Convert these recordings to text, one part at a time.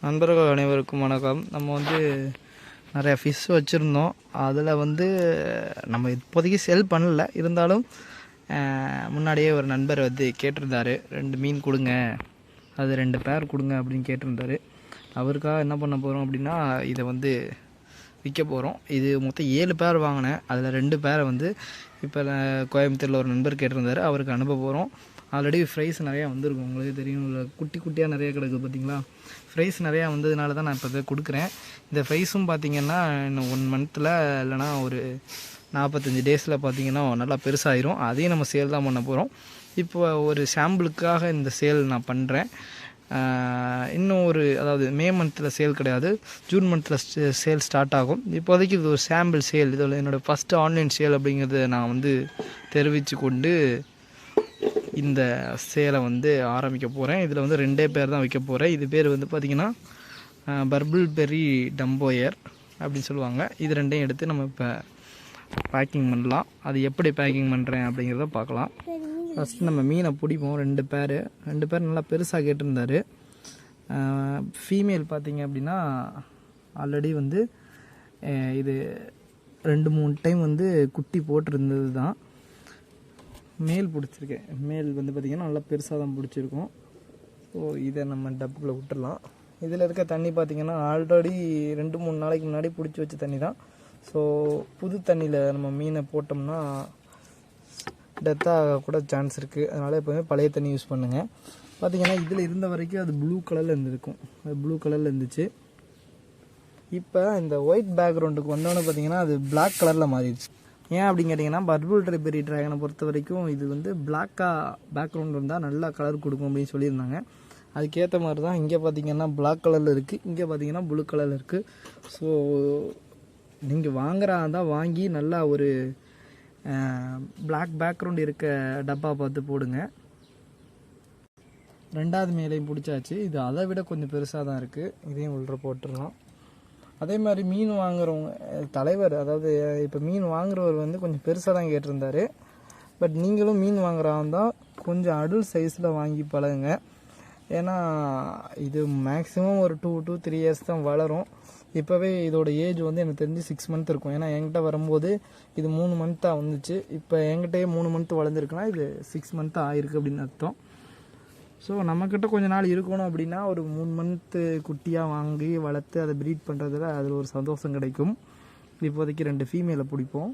நண்பர்கள் அனைவருக்கும் வணக்கம். நம்ம வந்து நிறையா ஃபிஷ் வச்சுருந்தோம். அதில் வந்து நம்ம இப்போதைக்கு செல் பண்ணல. இருந்தாலும் முன்னாடியே ஒரு நண்பர் வந்து கேட்டிருந்தார், 2 மீன் கொடுங்க, அது 2 பேர் கொடுங்க அப்படின்னு கேட்டிருந்தார். அவருக்காக என்ன பண்ண போகிறோம் அப்படின்னா, இதை வந்து விற்க போகிறோம். இது மொத்தம் 7 பேர் வாங்கினேன். அதில் 2 பேரை வந்து இப்போ கோயம்புத்தூரில் ஒரு நண்பர் கேட்டிருந்தார், அவருக்கு அனுப்ப போகிறோம். ஆல்ரெடி ஃப்ரைஸ் நிறையா வந்திருக்கும், உங்களுக்கு தெரியும். குட்டி குட்டியாக நிறையா கிடக்குது பார்த்தீங்களா. ஃப்ரைஸ் நிறையா வந்ததுனால தான் நான் இப்போ இதை கொடுக்குறேன். இந்த ஃப்ரைஸும் பார்த்திங்கன்னா இன்னும் 1 மந்த்தில் இல்லைனா ஒரு 45 டேஸில் பார்த்திங்கன்னா நல்லா பெருசாகிடும். அதையும் நம்ம சேல் தான் பண்ண போகிறோம். இப்போ ஒரு சாம்பிளுக்காக இந்த சேல் நான் பண்ணுறேன். இன்னும் அதாவது மே மந்தில் சேல் கிடையாது, ஜூன் மந்தில் சேல் ஸ்டார்ட் ஆகும். இப்போதைக்கு இது ஒரு சாம்பிள் சேல். இதில் என்னோடய ஃபஸ்ட்டு ஆன்லைன் சேல் அப்படிங்கிறத நான் வந்து தெரிவித்து கொண்டு இந்த சேலை வந்து ஆரம்பிக்க போகிறேன். இதில் வந்து 2 பேர் தான் வைக்க போகிறேன். இது பேர் வந்து பார்த்திங்கன்னா பர்பிள் பெர்ரி டம்போயர் அப்படின்னு சொல்லுவாங்க. இது 2ஐயும் எடுத்து நம்ம இப்போ பேக்கிங் பண்ணலாம். அது எப்படி பேக்கிங் பண்ணுறேன் அப்படிங்கிறத பார்க்கலாம். ஃபஸ்ட்டு நம்ம மீனை பிடிப்போம். 2 பேர் நல்லா பெருசாக கேட்டிருந்தார். ஃபீமேல் பார்த்திங்க அப்படின்னா ஆல்ரெடி வந்து இது 2-3 டைம் வந்து குட்டி போட்டிருந்தது தான். மேல் பிடிச்சிருக்கேன். மேல் வந்து பார்த்திங்கன்னா நல்லா பெருசாக தான் பிடிச்சிருக்கும். ஸோ இதை நம்ம டப்புக்குள்ளே விட்டுடலாம். இதில் இருக்க தண்ணி பார்த்திங்கன்னா ஆல்ரெடி 2-3 நாளைக்கு முன்னாடி பிடிச்சி வச்ச தண்ணி தான். ஸோ புது தண்ணியில் நம்ம மீனை போட்டோம்னா டெத்தாக கூட சான்ஸ் இருக்குது. அதனால் எப்போவுமே பழைய தண்ணி யூஸ் பண்ணுங்கள். பார்த்திங்கன்னா இதில் இருந்த வரைக்கும் அது ப்ளூ கலரில் இருந்திருக்கும். அது ப்ளூ கலரில் இருந்துச்சு. இப்போ இந்த ஒயிட் பேக்ரவுண்டுக்கு வந்தோன்னே பார்த்திங்கன்னா அது பிளாக் கலரில் மாறிடுச்சு. ஏன் அப்படின்னு கேட்டிங்கன்னா, பர்பிள் பெர்ரி ட்ராகனை பொறுத்த வரைக்கும் இது வந்து பிளாக்காக பேக்ரவுண்ட் இருந்தால் நல்லா கலர் கொடுக்கும் அப்படின்னு சொல்லியிருந்தாங்க. அதுக்கேற்ற மாதிரி தான் இங்கே பார்த்திங்கன்னா பிளாக் கலரில் இருக்குது, இங்கே பார்த்திங்கன்னா ப்ளூ கலரில் இருக்குது. ஸோ நீங்கள் வாங்குறா இருந்தால் வாங்கி நல்லா ஒரு பிளாக் பேக்ரவுண்ட் இருக்க டப்பா பார்த்து போடுங்க. 2வது மேலையும் பிடிச்சாச்சு. இது அதை விட கொஞ்சம் பெருசாக தான் இருக்குது. இதையும் உள்ள போட்டுடலாம். அதே மாதிரி மீன் வாங்குறவங்க தலைவர், அதாவது இப்போ மீன் வாங்குறவர் வந்து கொஞ்சம் பெருசாக தான் கேட்டிருந்தார். பட் நீங்களும் மீன் வாங்குறாந்தான் கொஞ்சம் அடல்ட் சைஸில் வாங்கி பழகுங்க. ஏன்னா இது மேக்ஸிமம் ஒரு 2 to 3 இயர்ஸ் தான் வளரும். இப்போவே இதோட ஏஜ் வந்து எனக்கு தெரிஞ்சு 6 மந்த் இருக்கும். ஏன்னா என்கிட்ட வரும்போது இது 3 மந்த்தாக வந்துச்சு. இப்போ என்கிட்டயே 3 மந்த் வளர்ந்துருக்குன்னா இது 6 மந்த் ஆகிருக்கு அப்படின்னு அர்த்தம். ஸோ நம்மக்கிட்ட கொஞ்சம் நாள் இருக்கணும் அப்படின்னா ஒரு 3 மந்த்து குட்டியாக வாங்கி வளர்த்து அதை ப்ரீட் பண்ணுறதுல அதில் ஒரு சந்தோஷம் கிடைக்கும். இப்போதைக்கு 2 ஃபீமேலை பிடிப்போம்.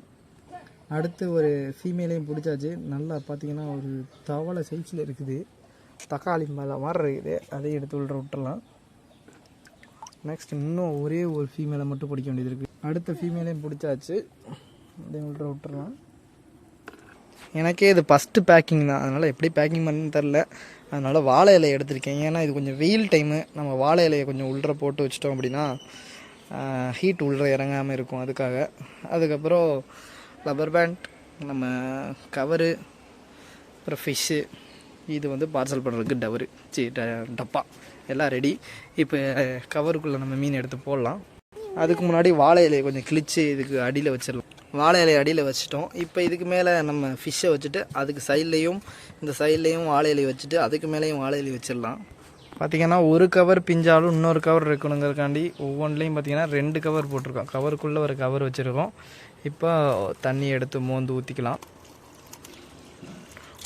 அடுத்து ஒரு ஃபீமேலையும் பிடிச்சாச்சு. நல்லா பார்த்திங்கன்னா ஒரு தவளை சைஸில் இருக்குது, தக்காளி மேலே மாதிரி இருக்குது. அதையும் எடுத்து உள்ள விட்டுறலாம். நெக்ஸ்ட் இன்னும் ஒரே ஒரு ஃபீமேலை மட்டும் பிடிக்க வேண்டியது இருக்குது. அடுத்த ஃபீமேலையும் பிடிச்சாச்சு, அதையும் உள்ள விட்டுறலாம். எனக்கே இது ஃபஸ்ட்டு பேக்கிங் தான், அதனால் எப்படி பேக்கிங் பண்ணுன்னு தெரில. அதனால் வாழை இலையை எடுத்திருக்கேன். ஏன்னா இது கொஞ்சம் வெயில் டைமு. நம்ம வாழை இலையை கொஞ்சம் உள்ளே போட்டு வச்சிட்டோம் அப்படின்னா ஹீட் உள்ளே இறங்காமல் இருக்கும். அதுக்கப்புறம் ரப்பர் பேண்ட், நம்ம கவரு, அப்புறம் ஃபிஷ்ஷு, இது வந்து பார்சல் பண்ணுறதுக்கு டப்பா எல்லாம் ரெடி. இப்போ கவருக்குள்ளே நம்ம மீன் எடுத்து போடலாம். அதுக்கு முன்னாடி வாழை இலையை கொஞ்சம் கிழித்து இதுக்கு அடியில் வச்சிடலாம். வாழை இலையை அடியில் வச்சிட்டோம். இப்போ இதுக்கு மேலே நம்ம ஃபிஷ்ஷை வச்சுட்டு அதுக்கு சைட்லேயும் இந்த சைட்லேயும் வாழை இலையை வச்சுட்டு அதுக்கு மேலேயும் வாழை இலையை வச்சிடலாம். பார்த்திங்கன்னா ஒரு கவர் பிஞ்சாலும் இன்னொரு கவர் இருக்கணுங்கிறதுக்காண்டி ஒவ்வொன்றிலையும் பார்த்திங்கன்னா 2 கவர் போட்டிருக்கோம். கவருக்குள்ளே ஒரு கவர் வச்சுருக்கோம். இப்போ தண்ணி எடுத்து மோந்து ஊற்றிக்கலாம்.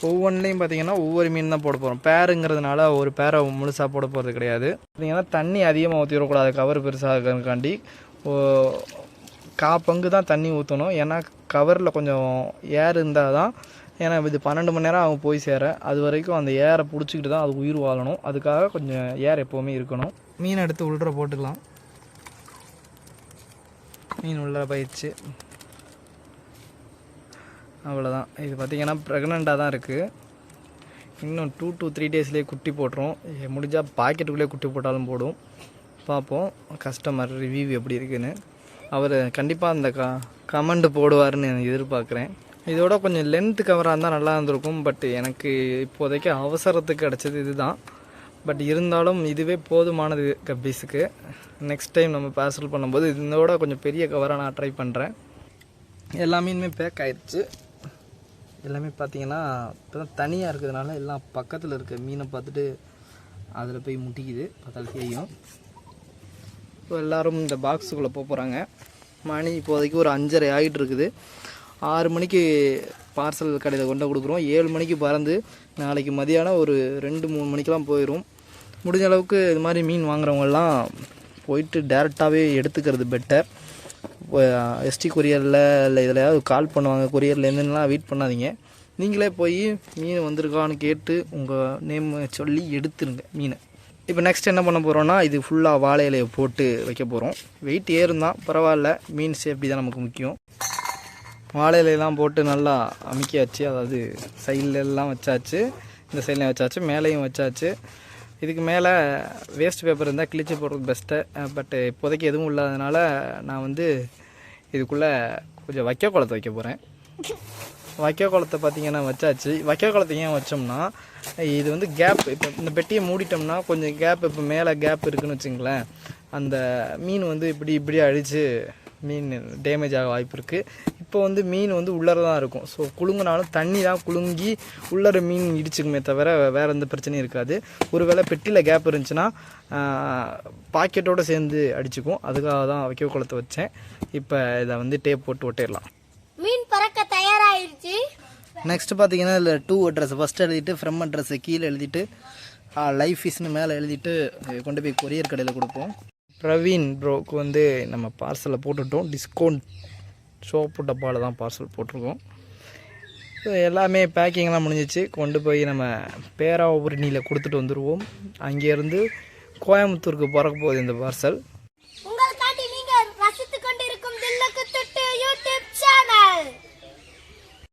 ஒவ்வொன்றிலையும் பார்த்திங்கன்னா ஒவ்வொரு மீன் தான் போட போகிறோம். பேருங்கிறதுனால ஒரு பேரை முழுசாக போட போகிறது கிடையாது. பார்த்திங்கன்னா தண்ணி அதிகமாக ஊற்றிடக்கூடாது. கவர் பெருசாக இருக்கிறதுக்காண்டி 1/4 பங்கு தான் தண்ணி ஊற்றணும். ஏன்னா கவரில் கொஞ்சம் ஏர் இருந்தால் தான், ஏன்னா இது 12 மணி நேரம் ஆகும் போய் சேர. அது வரைக்கும் அந்த ஏரை பிடிச்சிக்கிட்டு தான் அது உயிர் வாழணும். அதுக்காக கொஞ்சம் ஏர் எப்போவுமே இருக்கணும். மீன் எடுத்து உள்ளே போட்டுக்கலாம். மீன் உள்ளே போயிடுச்சு. அவ்வளோதான். இது பார்த்திங்கன்னா ப்ரெக்னெண்ட்டாக தான் இருக்குது. இன்னும் 2 to 3 டேஸ்லேயே குட்டி போட்டுரும். முடிஞ்சால் பாக்கெட்டுக்குள்ளேயே குட்டி போட்டாலும் போடும். பார்ப்போம் கஸ்டமர் ரிவ்யூ எப்படி இருக்குன்னு. அவர் கண்டிப்பாக அந்த கமெண்ட் போடுவார்னு எனக்கு எதிர்பார்க்குறேன். இதோட கொஞ்சம் லென்த்து கவராக இருந்தால் நல்லா இருந்திருக்கும். பட் எனக்கு இப்போதைக்கு அவசரத்துக்கு கிடச்சது இது தான். பட் இருந்தாலும் இதுவே போதுமானது கப்பீஸுக்கு. நெக்ஸ்ட் டைம் நம்ம பார்சல் பண்ணும்போது இதோட கொஞ்சம் பெரிய கவராக நான் ட்ரை பண்ணுறேன். எல்லா மீனுமே பேக் ஆகிடுச்சு. எல்லாமே பார்த்திங்கன்னா இப்போ தான் தனியாக இருக்கிறதுனால எல்லாம் பக்கத்தில் இருக்க மீனை பார்த்துட்டு அதில் போய் முட்டிக்குது. பார்த்தாலும் தெரியும். ஸோ எல்லோரும் இந்த பாக்ஸுக்குள்ளே போகிறாங்க. மணி இப்போதைக்கு ஒரு 5:30 ஆகிட்டு இருக்குது. 6 மணிக்கு பார்சல் கடையில் கொண்டு கொடுக்குறோம். 7 மணிக்கு பறந்து நாளைக்கு மதியானம் ஒரு 2-3 மணிக்கெலாம் போயிடும். முடிஞ்ச அளவுக்கு இது மாதிரி மீன் வாங்குறவங்கெல்லாம் போயிட்டு டேரெக்டாகவே எடுத்துக்கிறது பெட்டர். எஸ்டி கொரியரில் இல்லை இதில் கால் பண்ணுவாங்க, கொரியர்லேருந்துலாம் வெயிட் பண்ணாதீங்க. நீங்களே போய் மீன் வந்திருக்கான்னு கேட்டு உங்கள் நேம் சொல்லி எடுத்துருங்க மீனை. இப்போ நெக்ஸ்ட் என்ன பண்ண போகிறோன்னா, இது ஃபுல்லாக வாழை இலையை போட்டு வைக்க போகிறோம். வெயிட் ஏறும் தான், பரவாயில்ல, மீன் சேஃப்டி தான் நமக்கு முக்கியம். வாழை இலையெல்லாம் போட்டு நல்லா அமுக்கியாச்சு, அதாவது சைட்லெல்லாம் வச்சாச்சு, இந்த சைட்லையும் வச்சாச்சு, மேலேயும் வச்சாச்சு. இதுக்கு மேலே வேஸ்ட் பேப்பர் இருந்தால் கிழிச்சு போடுறது பெஸ்ட்டு. பட் இப்போதைக்கு எதுவும் இல்லாதனால நான் வந்து இதுக்குள்ளே கொஞ்சம் வைக்கோல் வைக்க போகிறேன். வைக்கோலத்தை பார்த்திங்கன்னா வச்சாச்சு. வைக்கோலத்தை ஏன் வச்சோம்னா, இது வந்து கேப், இப்போ இந்த பெட்டியை மூடிட்டோம்னா கொஞ்சம் கேப், இப்போ மேலே கேப் இருக்குதுன்னு வச்சுங்களேன், அந்த மீன் வந்து இப்படி அழித்து மீன் டேமேஜ் ஆக வாய்ப்பு இருக்குது. இப்போ வந்து மீன் வந்து உள்ளர தான் இருக்கும். ஸோ குலுங்கினாலும் தண்ணி தான் குலுங்கி உள்ளர மீன் இடிச்சுக்குமே தவிர வேறு எந்த பிரச்சனையும் இருக்காது. ஒருவேளை பெட்டியில் கேப் இருந்துச்சுன்னா பாக்கெட்டோடு சேர்ந்து அடிச்சுக்கும். அதுக்காக தான் வைக்கோலத்தை வச்சேன். இப்போ இதை வந்து டேப் போட்டு ஒட்டிடலாம். மீன் பறக்க தயாராகிடுச்சு. நெக்ஸ்ட் பார்த்தீங்கன்னா இதில் 2 அட்ரஸ் ஃபஸ்ட்டு எழுதிட்டு, ஃப்ரம் அட்ரஸை கீழே எழுதிட்டு, லைஃப் ஃபிஷ்னு மேலே எழுதிட்டு கொண்டு போய் கொரியர் கடையில் கொடுப்போம். பிரவீன் ப்ரோக்கு வந்து நம்ம பார்சலில் போட்டுவிட்டோம். டிஸ்கவுண்ட் சோப்பு டப்பாவில் தான் பார்சல் போட்டிருக்கோம். ஸோ எல்லாமே பேக்கிங்லாம் முடிஞ்சிச்சு. கொண்டு போய் நம்ம பேராவூரணியில் கொடுத்துட்டு வந்துடுவோம். அங்கேருந்து கோயம்புத்தூருக்கு பறக்க போகுது இந்த பார்சல்.